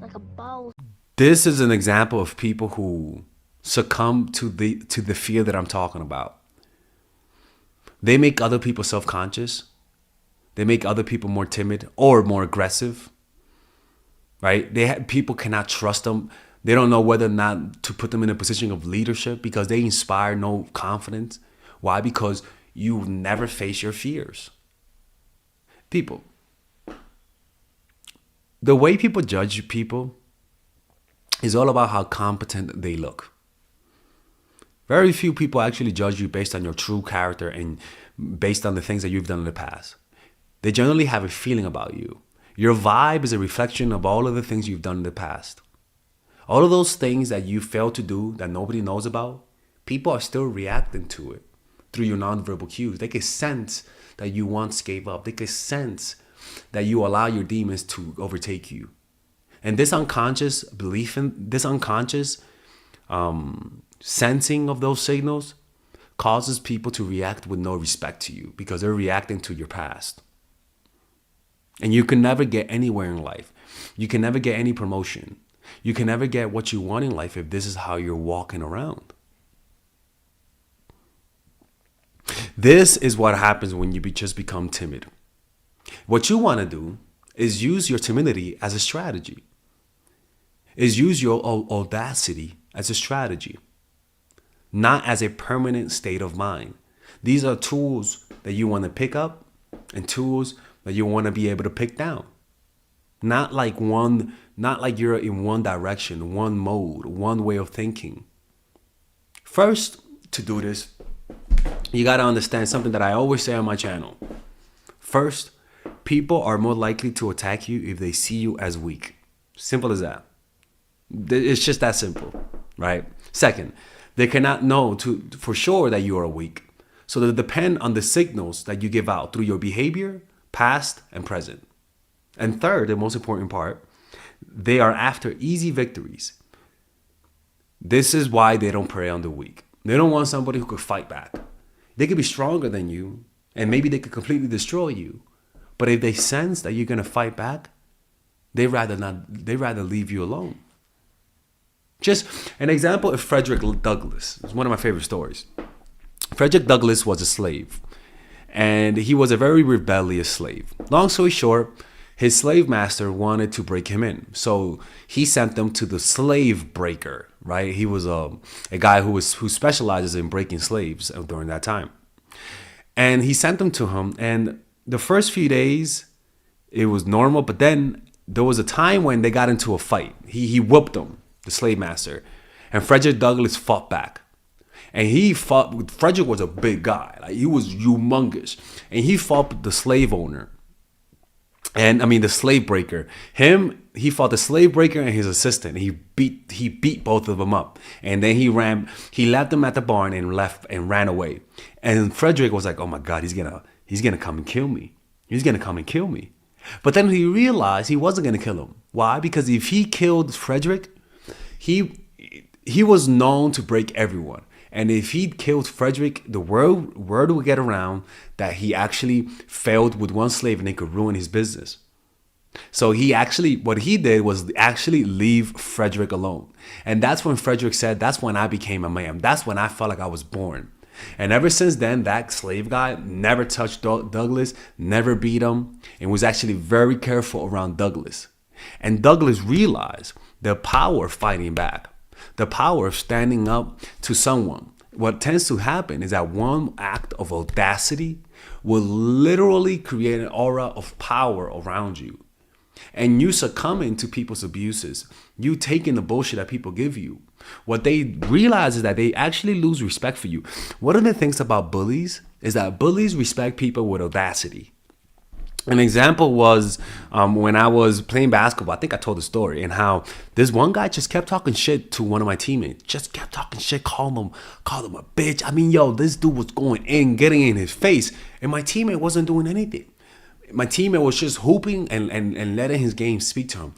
like a boss. This is an example of people who succumb to the fear that I'm talking about. They make other people self-conscious. They make other people more timid or more aggressive. Right? People cannot trust them. They don't know whether or not to put them in a position of leadership because they inspire no confidence. Why? Because you never face your fears. People, the way people judge people is all about how competent they look. Very few people actually judge you based on your true character and based on the things that you've done in the past. They generally have a feeling about you. Your vibe is a reflection of all of the things you've done in the past. All of those things that you failed to do that nobody knows about, people are still reacting to it through your nonverbal cues. They can sense that you once gave up. They can sense that you allow your demons to overtake you. And this unconscious belief in this unconscious sensing of those signals causes people to react with no respect to you because they're reacting to your past. And you can never get anywhere in life. You can never get any promotion. You can never get what you want in life if this is how you're walking around. This is what happens when you just become timid. What you want to do is use your timidity as a strategy. Is use your audacity as a strategy, not as a permanent state of mind. These are tools that you want to pick up and tools that you want to be able to pick down. Not like you're in one direction, one mode, one way of thinking. First, to do this, you got to understand something that I always say on my channel. First, people are more likely to attack you if they see you as weak. Simple as that. It's just that simple, right? Second, they cannot know for sure that you are weak. So they depend on the signals that you give out through your behavior, past and present. And third, the most important part, they are after easy victories. This is why they don't prey on the weak. They don't want somebody who could fight back. They could be stronger than you, and maybe they could completely destroy you. But if they sense that you're going to fight back, they rather leave you alone. Just an example of Frederick Douglass. It's one of my favorite stories. Frederick Douglass was a slave, and he was a very rebellious slave. Long story short, his slave master wanted to break him in. So he sent them to the slave breaker, right? He was a guy who specializes in breaking slaves during that time. And he sent them to him, and the first few days, it was normal, but then there was a time when they got into a fight. He whooped them, the slave master, and Frederick Douglass fought back. And Frederick was a big guy, like he was humongous, and he fought the slave owner. And I mean the slave breaker. He fought the slave breaker and his assistant. He beat both of them up. And then he left them at the barn and left and ran away. And Frederick was like, oh my God, he's gonna come and kill me. He's gonna come and kill me. But then he realized he wasn't gonna kill him. Why? Because if he killed Frederick, he was known to break everyone. And if he killed Frederick, the word would get around that he actually failed with one slave and it could ruin his business. So what he did was actually leave Frederick alone. And that's when Frederick said, that's when I became a man. That's when I felt like I was born. And ever since then, that slave guy never touched Douglass, never beat him, and was actually very careful around Douglass. And Douglass realized the power of fighting back. The power of standing up to someone. What tends to happen is that one act of audacity will literally create an aura of power around you. And you succumbing to people's abuses, you taking the bullshit that people give you. What they realize is that they actually lose respect for you. One of the things about bullies is that bullies respect people with audacity. An example was when I was playing basketball. I think I told the story, and how this one guy just kept talking shit to one of my teammates. Just kept talking shit, called him a bitch. I mean, this dude was going in, getting in his face, and my teammate wasn't doing anything. My teammate was just hooping and letting his game speak to him.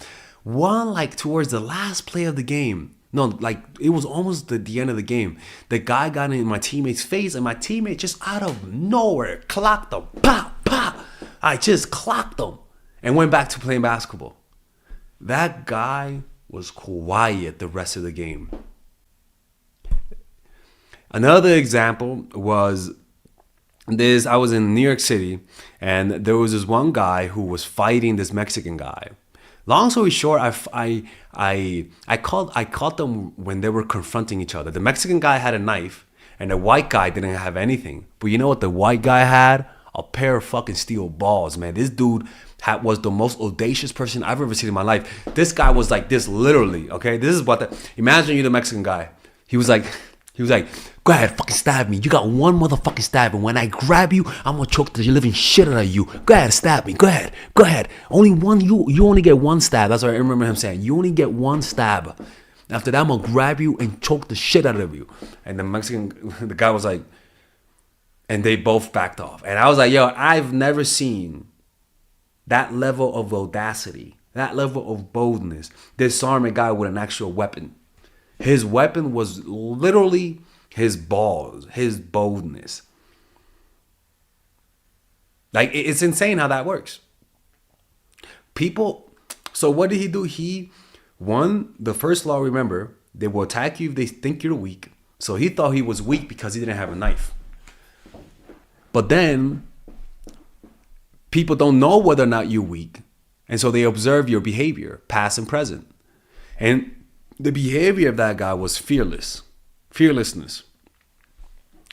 Towards the last play of the game, it was almost the end of the game. The guy got in my teammate's face, and my teammate just out of nowhere clocked him. Pop, pop. I just clocked him and went back to playing basketball. That guy was quiet the rest of the game. Another example was this. I was in New York City, and there was this one guy who was fighting this Mexican guy. Long story short, I caught them when they were confronting each other. The Mexican guy had a knife, and the white guy didn't have anything. But you know what the white guy had? A pair of fucking steel balls, man. This dude was the most audacious person I've ever seen in my life. This guy was like this, literally. Okay, this is what the. Imagine you, the Mexican guy. He was like, he was like, go ahead, fucking stab me. You got one motherfucking stab, and when I grab you, I'm gonna choke the living shit out of you. Go ahead, stab me. Go ahead, go ahead. Only one. You only get one stab. That's what I remember him saying. You only get one stab. After that, I'm gonna grab you and choke the shit out of you. And the Mexican, the guy was like, and they both backed off. And I was like, yo, I've never seen that level of audacity, that level of boldness, disarm a guy with an actual weapon. His weapon was literally his balls, his boldness. Like, it's insane how that works. People, so what did he do? He won the first law. Remember, they will attack you if they think you're weak. So he thought he was weak because he didn't have a knife. But then people don't know whether or not you're weak. And so they observe your behavior, past and present. And the behavior of that guy was fearlessness.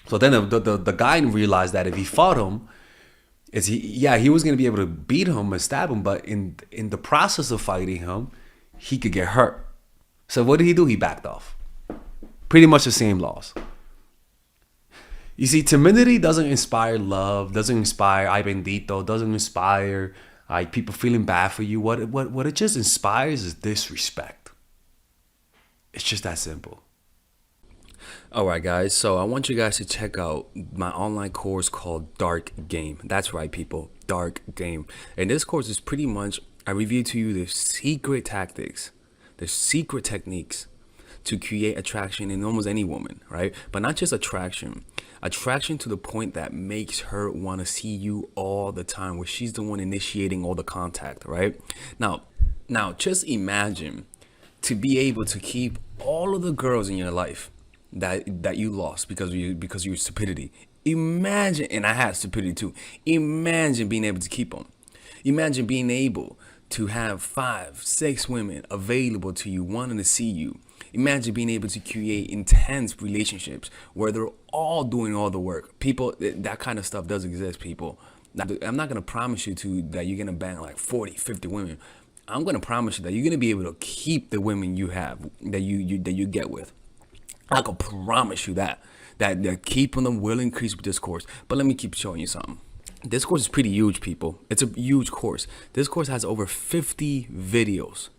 So then the guy realized that if he fought him, he was going to be able to beat him and stab him, but in the process of fighting him, he could get hurt. So what did he do? He backed off. Pretty much the same laws. You see, timidity doesn't inspire love, doesn't inspire ay bendito, doesn't inspire like people feeling bad for you. What it just inspires is disrespect. It's just that simple. All right, guys. So I want you guys to check out my online course called Dark Game. That's right, people. Dark Game. And this course is pretty much, I review to you the secret tactics, the secret techniques to create attraction in almost any woman, right? But not just attraction to the point that makes her want to see you all the time, where she's the one initiating all the contact, right? Now just imagine to be able to keep all of the girls in your life that you lost because of your stupidity. Imagine, and I had stupidity too. Imagine being able to keep them. Imagine being able to have 5, 6 women available to you, wanting to see you. Imagine being able to create intense relationships where they're all doing all the work. People, that kind of stuff does exist, people. I'm not gonna promise you that you're gonna bang like 40, 50 women. I'm gonna promise you that you're gonna be able to keep the women you have, that you get with. I can promise you that keeping them will increase with this course. But let me keep showing you something. This course is pretty huge, people. It's a huge course. This course has over 50 videos,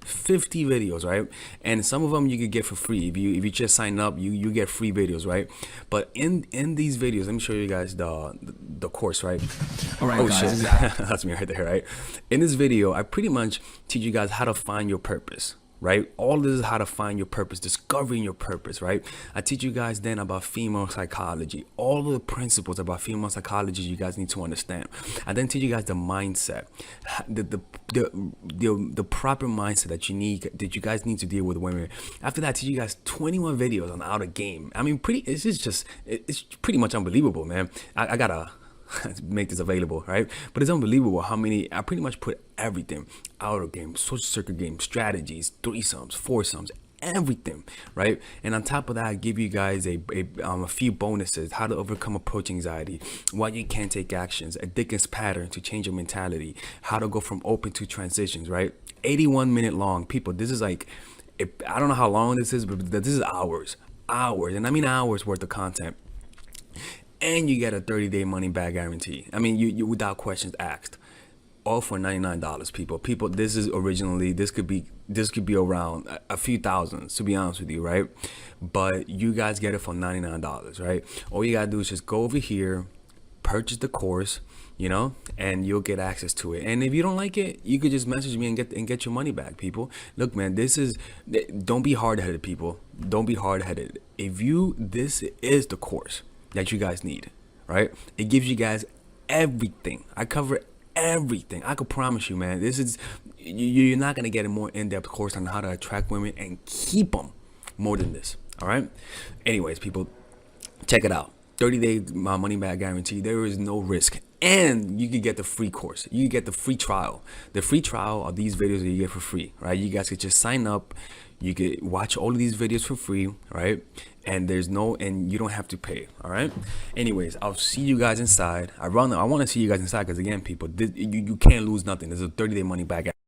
right? And some of them you could get for free. If you just sign up, you get free videos, right? But in these videos, let me show you guys the course, right? All right, guys. Shit. That's me right there, right? In this video, I pretty much teach you guys how to find your purpose. Right? All this is how to find your purpose, discovering your purpose, right? I teach you guys then about female psychology, all of the principles about female psychology you guys need to understand. I then teach you guys the mindset, the proper mindset that you guys need to deal with women. After that, I teach you guys 21 videos on how to game. I mean, it's pretty much unbelievable, man. I gotta make this available, right? But it's unbelievable how many. I pretty much put everything: outer game, social circuit game, strategies, threesomes, foursomes, everything, right? And on top of that, I give you guys a few bonuses: how to overcome approach anxiety, why you can't take actions, a Dickens pattern to change your mentality, how to go from open to transitions, right? 81-minute long, people. This is like, I don't know how long this is, but this is hours, and I mean hours worth of content. And you get a 30-day money back guarantee. I mean, you without questions asked. All for $99, people. People, this could be around a few thousands, to be honest with you, right? But you guys get it for $99, right? All you gotta do is just go over here, purchase the course, and you'll get access to it. And if you don't like it, you could just message me and get your money back, people. Look, man, don't be hard-headed, people. Don't be hard-headed. This is the course that you guys need, right? It gives you guys everything. I cover everything. I could promise you, man. This is you're not gonna get a more in-depth course on how to attract women and keep them more than this. All right. Anyways, people, check it out. 30-day money back guarantee. There is no risk, and you can get the free course. You can get the free trial. The free trial are these videos that you get for free, right? You guys could just sign up. You could watch all of these videos for free, right? And you don't have to pay. All right. Anyways, I'll see you guys inside. I want to see you guys inside because again, people, you can't lose nothing. There's a 30-day money back